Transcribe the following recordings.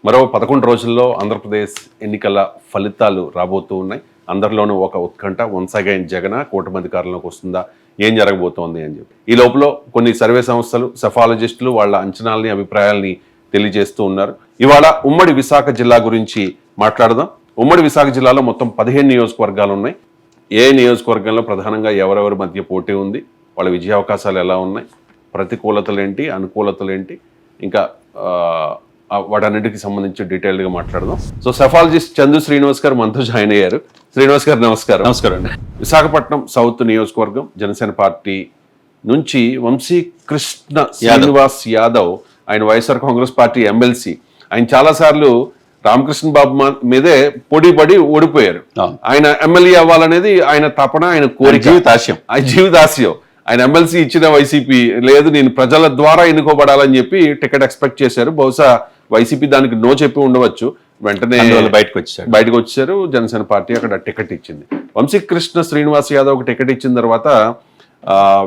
మరో 11 రోజుల్లో ఆంధ్రప్రదేశ్ ఎన్నికల ఫలితాలు రాబోతూ ఉన్నాయి. అందరిలోనూ ఒక ఉత్కంఠ. వన్స్ అగైన్ జగన్ కూటమి అధికారంలోకి వస్తుందా, ఏం జరగబోతోంది అని చెప్పి. ఈ లోపల కొన్ని సర్వే సంస్థలు, సెఫాలజిస్టులు వాళ్ళ అంచనాలని, అభిప్రాయాల్ని తెలియజేస్తూ ఉన్నారు. ఇవాళ ఉమ్మడి విశాఖ జిల్లా గురించి మాట్లాడదాం. ఉమ్మడి విశాఖ జిల్లాలో మొత్తం 15 నియోజకవర్గాలు ఉన్నాయి. ఏ నియోజకవర్గంలో ప్రధానంగా ఎవరెవరి మధ్య పోటీ ఉంది, వాళ్ళ విజయావకాశాలు ఎలా ఉన్నాయి, ప్రతికూలతలేంటి, అనుకూలతలేంటి, ఇంకా వాటన్నిటికి సంబంధించి డీటెయిల్గా మాట్లాడదాం. సో సెఫాలజిస్ట్ చందు శ్రీనివాస్ గారు మనతో జాయిన్ అయ్యారు. శ్రీనివాస్ గారు నమస్కారం. నమస్కారం అండి. విశాఖపట్నం సౌత్ నియోజకవర్గం జనసేన పార్టీ నుంచి వంశీ కృష్ణ శ్రీనివాస్ యాదవ్, ఆయన వైఎస్ఆర్ కాంగ్రెస్ పార్టీ ఎమ్మెల్సీ. ఆయన చాలాసార్లు రామకృష్ణ బాబు మీదే పొడిపడి ఓడిపోయారు. ఆయన ఎమ్మెల్యే అవ్వాలనేది ఆయన తపన, ఆయన కోరిక, జీవితాశయం. ఆయన జీవితాశయం. ఆయన ఎమ్మెల్సీ ఇచ్చిన వైసీపీ లేదు, నేను ప్రజల ద్వారా ఎన్నుకోబడాలని చెప్పి టికెట్ ఎక్స్పెక్ట్ చేశారు. బహుశా వైసీపీ దానికి నో చెప్పి ఉండవచ్చు. వెంటనే బయటకు వచ్చారు. జనసేన పార్టీ అక్కడ టికెట్ ఇచ్చింది. వంశీకృష్ణ శ్రీనివాస్ యాదవ్ ఒక టికెట్ ఇచ్చిన తర్వాత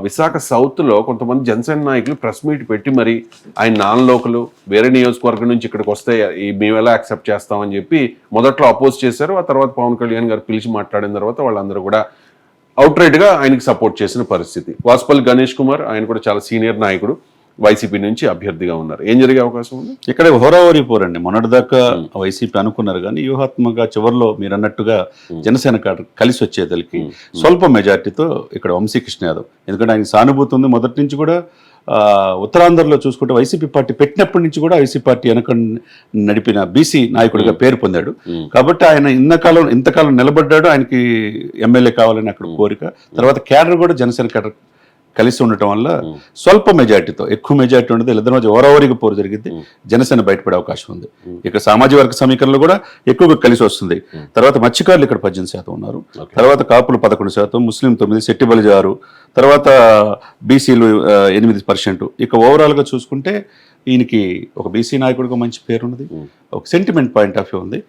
విశాఖ సౌత్లో కొంతమంది జనసేన నాయకులు ప్రెస్ మీట్ పెట్టి మరి ఆయన నాన్ లోకలు, వేరే నియోజకవర్గం నుంచి ఇక్కడికి వస్తే మేము ఎలా యాక్సెప్ట్ చేస్తామని చెప్పి మొదట్లో అపోజ్ చేశారు. ఆ తర్వాత పవన్ కళ్యాణ్ గారు పిలిచి మాట్లాడిన తర్వాత వాళ్ళందరూ కూడా అవుట్రైట్ గా ఆయనకి సపోర్ట్ చేసిన పరిస్థితి. వాసుపల్లి గణేష్ కుమార్, ఆయన కూడా చాలా సీనియర్ నాయకుడు, వైసీపీ నుంచి అభ్యర్థిగా ఉన్నారు. ఏం జరిగే అవకాశం ఉంది? ఇక్కడ హోరావరి పోరండి. మొన్నటిదాకా వైసీపీ అనుకున్నారు కానీ వ్యూహాత్మకంగా చివరిలో మీరు అన్నట్టుగా జనసేన కలిసి వచ్చేదలికి స్వల్ప మెజార్టీతో ఇక్కడ వంశీకృష్ణ యాదవ్, ఎందుకంటే ఆయన సానుభూతి ఉంది. మొదటి నుంచి కూడా ఉత్తరాంధ్రలో చూసుకుంటే వైసీపీ పార్టీ పెట్టినప్పటి నుంచి కూడా వైసీపీ పార్టీ వెనక నడిపిన బీసీ నాయకుడిగా పేరు పొందాడు. కాబట్టి ఆయన ఇంతకాలం నిలబడ్డాడు. ఆయనకి ఎమ్మెల్యే కావాలని అక్కడ కోరిక. తర్వాత క్యాడర్ కూడా జనసేన క్యాడర్ కలిసి ఉండటం వల్ల స్వల్ప మెజార్టీతో, ఎక్కువ మెజార్టీ ఉండదు, వీళ్ళిద్దరి మధ్య ఓవరావరికి పోరు జరిగింది. జనసేన బయటపడే అవకాశం ఉంది. ఇక్కడ సామాజిక వర్గ సమీకరణలో కూడా ఎక్కువగా కలిసి వస్తుంది. తర్వాత మత్స్యకారులు ఇక్కడ 18% ఉన్నారు. తర్వాత కాపులు 11%, ముస్లిం 9%, శెట్టి బలిజ 6%, తర్వాత బీసీలు 8%. ఇక ఓవరాల్గా చూసుకుంటే ఈయనకి ఒక బీసీ నాయకుడిగా మంచి పేరు ఉన్నది. ఒక సెంటిమెంట్ పాయింట్ ఆఫ్ వ్యూ ఉంది.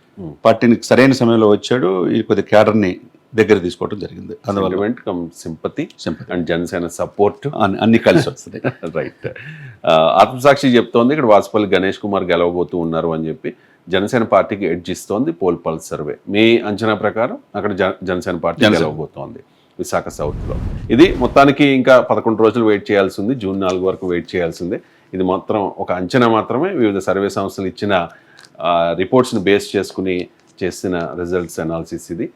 పార్టీని సరైన సమయంలో వచ్చాడు. ఈ కొద్ది క్యాడర్ని దగ్గర తీసుకోవడం జరిగింది. అందువల్ల సింపతి అండ్ జనసేన సపోర్ట్ అన్ని కలిసి వస్తుంది. రైట్. ఆత్మసాక్షి చెప్తోంది ఇక్కడ వాసుపల్లి గణేష్ కుమార్ గెలవబోతూ ఉన్నారు అని చెప్పి. జనసేన పార్టీకి ఎడ్జ్ ఇస్తోంది పోల్ పల్స్ సర్వే. మీ అంచనా ప్రకారం అక్కడ జనసేన పార్టీ గెలవబోతోంది విశాఖ సౌత్లో. ఇది మొత్తానికి ఇంకా 11 రోజులు వెయిట్ చేయాల్సింది. జూన్ 4 వరకు వెయిట్ చేయాల్సిందే. ఇది మాత్రం ఒక అంచనా మాత్రమే. వివిధ సర్వే సంస్థలు ఇచ్చిన రిపోర్ట్స్ని బేస్ చేసుకుని చేసిన రిజల్ట్స్ అనాలిసిస్ ఇది.